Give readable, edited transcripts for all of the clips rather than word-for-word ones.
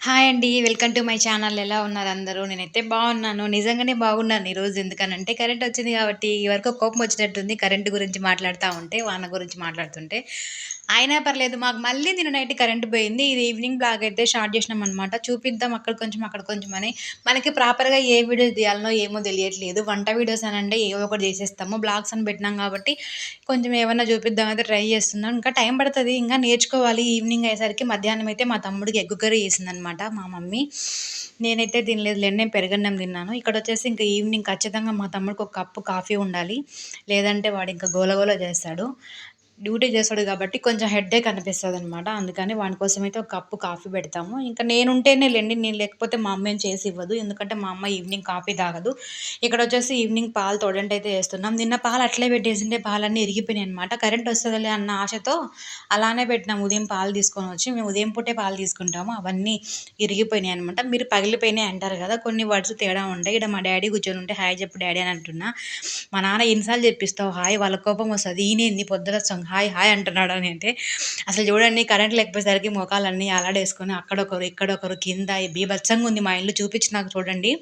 Hi అండి. Welcome to my channel. ఎలా ఉన్నారు అందరూ? నేనైతే బాగున్నాను. నిజంగానే బాగున్నాను ఈరోజు. ఎందుకనంటే కరెంట్ వచ్చింది కాబట్టి ఈ వరకు కోపం వచ్చినట్టుంది కరెంట్ గురించి మాట్లాడుతా ఉంటే, వాన గురించి మాట్లాడుతుంటే. అయినా పర్లేదు మాకు మళ్ళీ నిన్న నైట్ కరెంట్ పోయింది. ఇది ఈవినింగ్ బ్లాగ్ అయితే స్టార్ట్ చేసినామనమాట. చూపిద్దాం అక్కడ కొంచెం, అక్కడ కొంచెం అని. మనకి ప్రాపర్‌గా ఏ వీడియోస్ తీయాలనో ఏమో తెలియట్లేదు. వంట వీడియోస్ అనంటే ఏవో ఒకటి చేసేస్తాము. బ్లాగ్స్ అని పెట్టినాం కాబట్టి కొంచెం ఏమన్నా చూపిద్దామైతే ట్రై చేస్తున్నాను. ఇంకా టైం పడతది. ఇంకా నేర్చుకోవాలి. ఈవినింగ్ అయ్యేసరికి మధ్యాహ్నం అయితే మా తమ్ముడికి ఎగ్ కర్రీ చేసిందనమాట మా మమ్మీ. నేనైతే తినలేదులెండి. నేను పెరుగన్నం తిన్నాను. ఇక్కడొచ్చేసి ఇంకా ఈవినింగ్ ఖచ్చితంగా మా తమ్ముడికి ఒక కప్పు కాఫీ ఉండాలి. లేదంటే వాడు ఇంకా గోల గోల చేస్తాడు. డ్యూటీ చేస్తాడు కాబట్టి కొంచెం హెడ్‌ఏక్ అనిపిస్తదనమాట. అందుకని వాని కోసమైతే ఒక కప్పు కాఫీ పెడతాము. ఇంకా నేనుంటేనే లెండి. నేను లేకపోతే మా అమ్మ ఏం చేసి ఇవ్వదు. ఎందుకంటే మా అమ్మ ఈవినింగ్ కాఫీ తాగదు. ఇక్కడొచ్చేసి ఈవినింగ్ పాలు తోడంటయితే ఏస్తున్నాం. నిన్న పాలు అట్లే పెట్టేసింటే పాలన్నీ ఇరిగిపోయినాయనమాట. కరెంట్ వస్తదిలే అన్న ఆశతో అలానే పెట్టినాం. ఉదయం పాలు తీసుకొనొచ్చి మేము ఉదయం పూటే పాలు తీసుకుంటాము. అవన్నీ ఇరిగిపోయినాయనమాట. మీరు పగిలిపోయినాయి అంటారు కదా! కొన్ని వర్డ్స్ తేడా ఉంటాయి. ఈడ మా డ్యాడీ కూర్చొనుంటే హాయ్ చెప్పు డ్యాడీ అని అంటున్నా. మా నాన్న ఎన్ని సార్లు చెప్పిస్తావు హాయ్ వాళ్ళ కోపం వస్తది. ఈయనేంది పొద్దున హాయ్ హాయ్ అంటున్నాడు అని అంటే అసలు చూడండి కరెంట్ లేకపోయేసరికి మొఖాలన్నీ అలాడేసుకొని అక్కడొకరు, ఇక్కడొకరు, కింద బీభత్సంగా ఉంది మా ఇల్లు చూపించి నాకు చూడండి.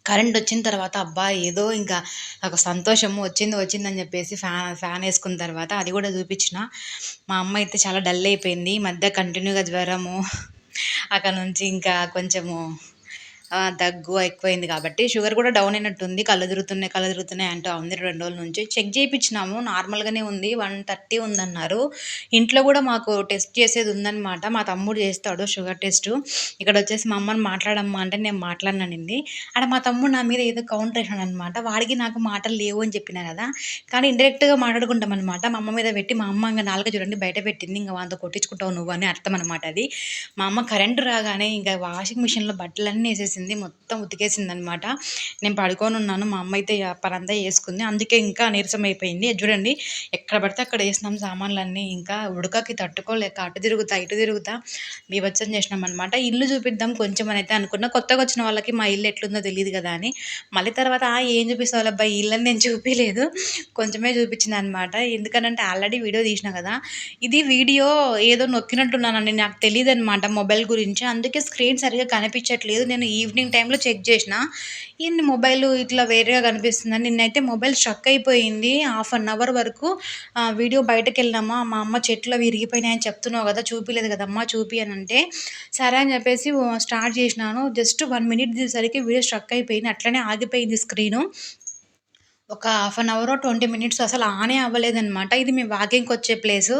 కరెంట్ వచ్చిన తర్వాత అబ్బా! ఏదో ఇంకా ఒక సంతోషము వచ్చిందని చెప్పేసి ఫ్యాన్ ఏసుకున్న తర్వాత అది కూడా చూపించిన. మా అమ్మ అయితే చాలా డల్ అయిపోయింది. ఈ మధ్య కంటిన్యూగా జ్వరము అక్కడ నుంచి ఇంకా కొంచెము దగ్గు ఎక్కువైంది కాబట్టి షుగర్ కూడా డౌన్ అయినట్టుంది. కళ్ళు తిరుగుతున్నాయి అంటా ఉంది 2 రోజుల నుంచి. చెక్ చేపించినాము నార్మల్‌గానే ఉంది. 130 ఉందన్నారు. ఇంట్లో కూడా మాకు టెస్ట్ చేసేది ఉందనమాట. మా తమ్ముడు చేస్తాడు షుగర్ టెస్టు. ఇక్కడొచ్చేసి మా అమ్మని మాట్లాడమ్మా అంటే నేను మాట్లాడననింది. ఆడ మా తమ్ముడు నా మీద ఏదో కౌంటర్ ఏసినాడనమాట. వాడికి నాకు మాటలు లేవు అని చెప్పినా కదా! కానీ ఇండైరెక్ట్‌గా మాట్లాడుకుంటామనమాట. మా అమ్మ మీద పెట్టి మా అమ్మ ఇంగ నాలుక చూడండి బయట పెట్టింది. ఇంగ వానితో కొట్టించుకుంటావు నువ్వు అని అర్థం అనమాట అది. మా అమ్మ కరెంట్ రాగానే ఇంక వాషింగ్ మిషన్‌లో బట్టలన్నీ ఏసేసింది. మొత్తం ఉతికేసిందనమాట. నేను పడుకోనున్నాను. మా అమ్మ అయితే పనంతా చేసుకుంది. అందుకే ఇంకా నీరసం అయిపోయింది. అది చూడండి ఎక్కడ పడితే అక్కడ ఏసినాం సామాన్లన్నీ. ఇంకా ఉడకకి తట్టుకోలేక అటు తిరుగుతా, ఇటు తిరుగుతా బీభత్సం చేసినామనమాట. ఇల్లు చూపిద్దాం కొంచెం అనైతే అనుకున్నా. కొత్తగొచ్చిన వాళ్ళకి మా ఇల్లు ఎట్లుందో తెలీదు కదా అని. మళ్ళీ తర్వాత ఏం చూపిస్తావులెబ్బా ఈ ఇల్లని నేను చూపియలేదు. కొంచెమే చూపించినాననమాట. ఎందుకనంటే ఆల్రెడీ వీడియో తీసినా కదా! ఇది వీడియో ఏదో నొక్కినట్టున్నానండి. నాకు తెలీదనమాట మొబైల్ గురించి. అందుకే స్క్రీన్ సరిగ్గా కనిపించట్లేదు. నేను ఈవినింగ్ టైంలో చెక్ చేసినా. ఏంది మొబైలు ఇట్లా వేరేగా కనిపిస్తుందని. నిన్నైతే మొబైల్ స్ట్రక్ అయిపోయింది. హాఫ్ అన్ అవర్ వరకు వీడియో బయటకెళ్ళినామా, మా అమ్మ చెట్లు అవి ఇరిగిపోయినాయని చెప్తున్నావు కదా! చూపియలేదు కదమ్మా చూపి అనంటే, సరే అని చెప్పేసి స్టార్ట్ చేసినాను. జస్ట్ 1 మినిట్ తీసేసరికి వీడియో స్ట్రక్ అయిపోయింది. అట్లనే ఆగిపోయింది స్క్రీను. ఒక హాఫ్ అన్ అవరో, 20 మినిట్స్ అసలు ఆనే అవ్వలేదనమాట. ఇది మేము వాకింగ్‌కొచ్చే ప్లేసు.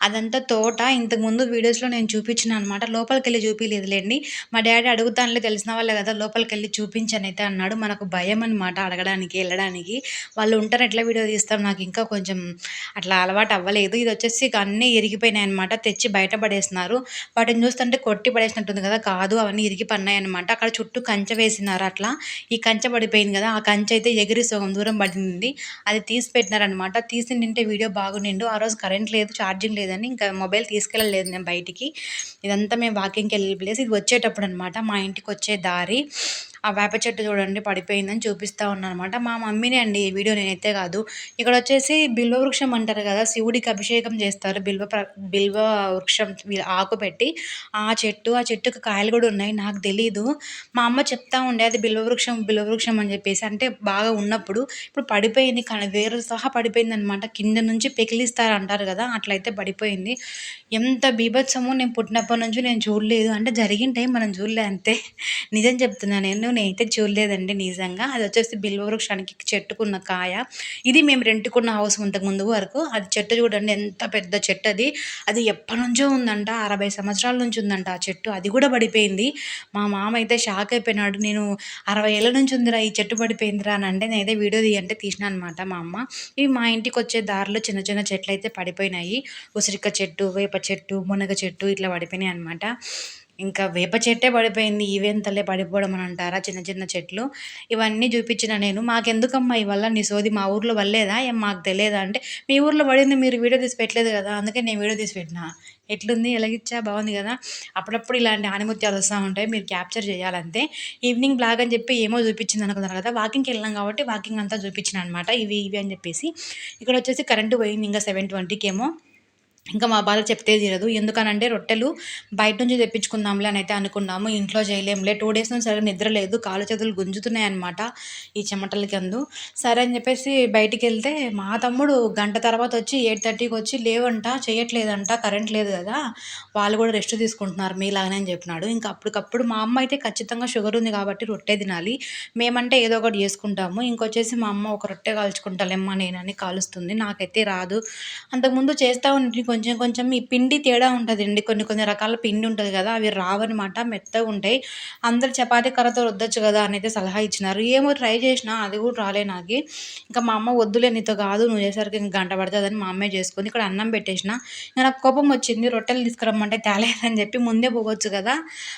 అదంతా తోట. ఇంతకుముందు వీడియోస్‌లో నేను చూపించినా అనమాట. లోపలికెళ్ళి చూపియలేదులెండి. మా డ్యాడీ అడుగుతానులే తెలిసిన వాళ్ళే కదా! లోపలికెళ్ళి చూపించనైతే అన్నాడు. మనకు భయమనమాట అడగడానికి, ఎళ్ళడానికి. వాళ్ళు ఉంటారు ఎట్లా వీడియో తీస్తాం. నాకింకా కొంచెం అట్లా అలవాటు అవ్వలేదు. ఇదొచ్చేసి ఇక అన్నీ ఇరిగిపోయినాయనమాట. తెచ్చి బయట పడేసినారు. వాటిని చూస్తుంటే కొట్టి పడేసినట్టుంది కదా! కాదు అవన్నీ ఇరిగి పడినాయనమాట. అక్కడ చుట్టూ కంచె వేసినారు అట్లా. ఈ కంచె పడిపోయింది కదా! ఆ కంచె అయితే ఎగిరి సగం దూరం పడింది. అది తీసి పెట్టినారనమాట. తీసిండింటే వీడియో బాగుండిండు. ఆ రోజు కరెంట్ లేదు, ఛార్జింగ్ లేదని ఇంకా మొబైల్ తీసుకెళ్ళలేదు నేను బయటికి. ఇదంతా మేము వాకింగ్‌కెళ్ళే ప్లేస్. ఇది వచ్చేటప్పుడనమాట మా ఇంటికొచ్చే దారి. ఆ వేప చెట్టు చూడండి పడిపోయిందని చూపిస్తా ఉన్నాననమాట. మా మమ్మీనే అండి ఈ వీడియో నేనైతే కాదు. ఇక్కడొచ్చేసి బిల్వ వృక్షం అంటారు కదా! శివుడికి అభిషేకం చేస్తారు. బిల్వ వృక్షం ఆకు పెట్టి ఆ చెట్టుకి కాయలు కూడా ఉన్నాయి. నాకు తెలీదు. మా అమ్మ చెప్తా ఉండే అది బిల్వ వృక్షం అని చెప్పేసి. అంటే బాగా ఉన్నప్పుడు. ఇప్పుడు పడిపోయింది కానీ వేరుతో సహా పడిపోయిందనమాట. కింద నుంచి పెకిలిస్తారంటారు కదా! అట్లయితే పడిపోయింది. ఎంత బీభత్సమో నేను పుట్టినప్పటి నుంచి నేను చూడలేదు. అంటే జరిగింటాయి మనం చూడలే అంతే. నిజం చెప్తున్నా నేనైతే చూడలేదండి నిజంగా. అదొచ్చేసి బిల్వ వృక్షానికి చెట్టుకున్న కాయ. ఇది మేము రెంట్‌కున్న హౌస్ ఇంతకు ముందు వరకు. అది చెట్టు చూడండి ఎంత పెద్ద చెట్టది. అది ఎప్పటినుంచో ఉందంట. 60 సంవత్సరాల నుంచి ఉందంట ఆ చెట్టు. అది కూడా పడిపోయింది. మా మామ అయితే షాక్ అయిపోయినాడు. నేను 60 ఏళ్ల నుంచి ఉందిరా ఈ చెట్టు పడిపోయిందిరా అని అంటే నేనైతే వీడియో తీయంటే తీసినా అనమాట మా అమ్మ. ఇవి మా ఇంటికొచ్చే దారిలో చిన్న చిన్న చెట్లయితే పడిపోయినాయి. ఉసిరిక చెట్టు, వేప చెట్టు, మునగ చెట్టు ఇట్లా పడిపోయినాయనమాట. ఇంకా వేప చెట్టే పడిపోయింది. ఇవెంతలే పడిపోవడం అని అంటారా చిన్న చిన్న చెట్లు. ఇవన్నీ చూపించిన నేను. "మాకెందుకమ్మా ఈ వల్ల నీ సోది మా ఊర్లో పడలేదా? ఏం మాకు తెలియదా?" అంటే, "మీ ఊర్లో పడింది మీరు వీడియో తీసి పెట్టలేదు కదా! అందుకే నేను వీడియో తీసి పెట్టినా." ఎట్లుంది? ఎలాగిచ్చా? బావుంది గదా! అప్పుడప్పుడు ఇలాంటి ఆణిముత్యాలు వస్తా ఉంటాయి. మీరు క్యాప్చర్ చేయాలంతే. ఈవినింగ్ బ్లాగ్ అని చెప్పి ఏమో చూపించిందనుకున్నారు కదా! వాకింగ్‌కెళ్ళినాం కాబట్టి వాకింగ్ అంతా చూపించినా అనమాట. ఇవి ఇవి అని చెప్పేసి. ఇక్కడొచ్చేసి కరెంట్ పోయింది ఇంగా 7:20కేమో. ఇంకా మా బాధ చెప్తే తీరదు. ఎందుకనంటే రొట్టెలు బయట నుంచి తెప్పించుకుందాంలే అని అయితే అనుకున్నాము. ఇంట్లో చేయలేంలే. 2 డేస్ నుంచి సరిగ్గా నిద్ర లేదు. కాళ్ళు చేతులు గుంజుతున్నాయన్నమాట ఈ చెమటలకందు. సరే అని చెప్పేసి బయటికెళ్తే మా తమ్ముడు గంట తర్వాత వచ్చి 8:30కి వచ్చి లేవంట, చేయట్లేదంట, కరెంట్ లేదు కదా! వాళ్ళు కూడా రెస్ట్ తీసుకుంటున్నారు మీలాగానే అని చెప్పినాడు. ఇంకా అప్పటికప్పుడు మా అమ్మ అయితే ఖచ్చితంగా షుగర్ ఉంది కాబట్టి రొట్టె తినాలి. మేమంటే ఏదో ఒకటి చేసుకుంటాము. ఇంకొచ్చేసి మా అమ్మ ఒక రొట్టె కాల్చుకుంటాలేమ్మా నేనని కాలుస్తుంది. నాకైతే రాదు. అంతకుముందు చేస్తా ఉంటి కొంచెం కొంచెం ఈ పిండి తేడా ఉంటదండి. కొన్ని కొన్ని రకాల పిండి ఉంటది గదా! అవి రావనమాట. మెత్తగుంటాయి. అందరూ చపాతీ కర్రతో రుద్దొచ్చు గదా! అనైతే సలహా ఇచ్చినారు. ఏమో ట్రై చేసినా అది గూడా రాలే నాకి. ఇంకా మా అమ్మ వద్దులే నీతో కాదు నువ్వు చేసేసరికి ఇంక గంట పడతదని మా అమ్మే చేసుకుంది. ఇక్కడ అన్నం పెట్టేసిన. ఇంక నాకు కోపం వచ్చింది. రొట్టెలు తీసుకురమ్మంటే తేలేదని చెప్పి ముందే పోవచ్చు గదా!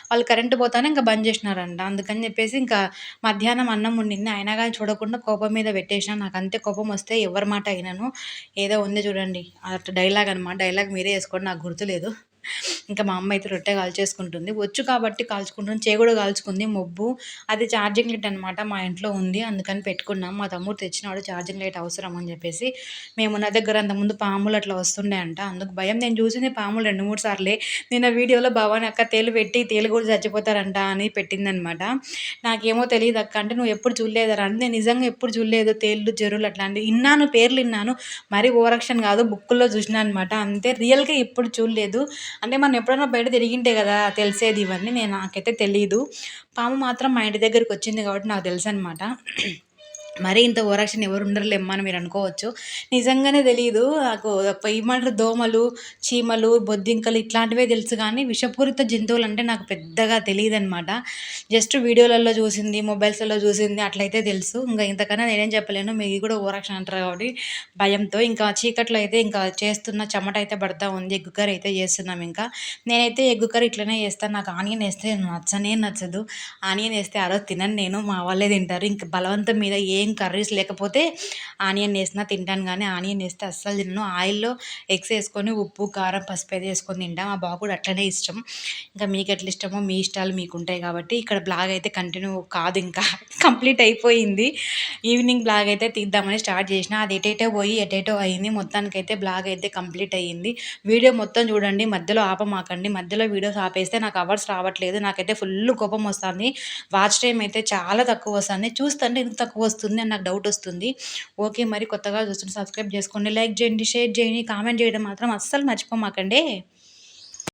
వాళ్ళు కరెంట్ పోతానే ఇంక బంద్ చేసినారంట. అందుకని చెప్పేసి ఇంకా మధ్యాహ్నం అన్నం వండింది. అయినా గాని చూడకుండా కోపం మీద పెట్టేసినా. నాకంతే కోపం వస్తే ఎవరి మాట ఇనను. ఏదో ఉంది చూడండి. అట్లా డైలాగ్ అనమాట. డైలాగ్ మీరే ఏసుకోండి నాకు గుర్తులేదు. ఇంకా మా అమ్మ అయితే రొట్టె కాల్చేసుకుంటుంది. వచ్చు కాబట్టి కాల్చుకుంటుంది. చేయి కూడా కాల్చుకుంది మొబ్బు. అది ఛార్జింగ్ లైట్ అనమాట మా ఇంట్లో ఉంది. అందుకని పెట్టుకున్నాం. మా తమ్ముడు తెచ్చినాడు ఛార్జింగ్ లైట్ అవసరం అని చెప్పేసి. మేమున్న దగ్గర అంతకుముందు పాములు అట్లా వస్తుండే అంట. అందుకు భయం. నేను చూసింది పాములు 2, 3 సార్లే. నిన్న వీడియోలో భవాని అక్క తేలు పెట్టి తేలు కూడా చచ్చిపోతారంట అని పెట్టిందనమాట. నాకేమో తెలీదక్క అంటే, "నువ్వెప్పుడు చూడలేదారా?" అంటే, "నేను నిజంగా ఎప్పుడు చూడలేదు తేళ్ళు, జెర్రులు అట్లాంటివి. ఇన్నాను పేర్లు ఇన్నాను. మరీ ఓవర్ యాక్షన్ కాదు. బుక్కుల్లో చూసినా అనమాట. అంతే రియల్‌గా ఎప్పుడు చూడలేదు. అంటే మనం ఎప్పుడైనా బయట తిరిగింటే కదా తెలిసేది ఇవన్నీ. నాకైతే తెలీదు. పాము మాత్రం మా ఇంటి దగ్గరికొచ్చింది కాబట్టి నాకు తెలుసనమాట. మరీ ఇంత ఓవర్ యాక్షన్ ఎవరు ఉండరులేమ్మా అని మీరు అనుకోవచ్చు. నిజంగానే తెలీదు. నాకు ఏమంటారు దోమలు, చీమలు, బొద్దింకలు ఇట్లాంటివే తెలుసు కానీ విషపూరిత జంతువులంటే నాకు పెద్దగా తెలీదనమాట. జస్ట్ వీడియోలలో చూసింది, మొబైల్స్‌లలో చూసింది అట్లయితే తెలుసు. ఇంక ఇంతకన్నా నేనేం చెప్పలేను. మీది కూడా ఓవర్ యాక్షన్ అంటారు కాబట్టి భయంతో. ఇంకా చీకట్లో అయితే ఇంకా చేస్తున్న చెమట అయితే పడతా ఉంది. ఎగ్ కర్రీ అయితే చేస్తున్నాం ఇంకా. నేనైతే ఎగ్ కర్రీ ఇట్లనే చేస్తాను. నాకు ఆనియన్ ఏస్తే నచ్చనే నచ్చదు. ఆనియన్ ఏస్తే ఆ రోజు తినను నేను. మా వాళ్ళే తింటారు. ఇంక బలవంతం మీద ఏం కర్రీస్ లేకపోతే ఆనియన్ ఏసినా తింటాను గానీ, ఆనియన్ ఏస్తే అస్సలు తినను. ఆయిల్‌లో ఎగ్స్ ఏసుకొని ఉప్పు, కారం, పసుపు అయితే ఏసుకొని తింటా. మా బాబుకి కూడా అట్లనే ఇష్టం. ఇంకా మీకెట్లా ఇష్టమో మీ ఇష్టాలు మీకుంటాయి కాబట్టి ఇక్కడ బ్లాగ్ అయితే కంటిన్యూ కాదు ఇంకా. కంప్లీట్ అయిపోయింది. ఈవినింగ్ బ్లాగ్ అయితే తీద్దామని స్టార్ట్ చేసిన. అది ఎటేటో పోయి ఎటేటో అయింది. మొత్తానికైతే బ్లాగ్ అయితే కంప్లీట్ అయ్యింది. వీడియో మొత్తం చూడండి. మధ్యలో ఆపమాకండి. మధ్యలో వీడియోస్ ఆపేస్తే నాకు అవర్స్ రావట్లేదు. నాకైతే ఫుల్ కోపం వస్తుంది. వాచ్ టైమ్ అయితే చాలా తక్కువ వస్తుంది. చూస్తుంటే ఎందుకు తక్కువ వస్తుంది అని నాకు డౌట్ వస్తుంది. ఓకే మరి కొత్తగా చూస్తుంటే సబ్స్క్రైబ్ చేసుకోండి. లైక్ చేయండి, షేర్ చేయండి, కామెంట్ చేయడం మాత్రం అస్సలు మర్చిపోమాకండి.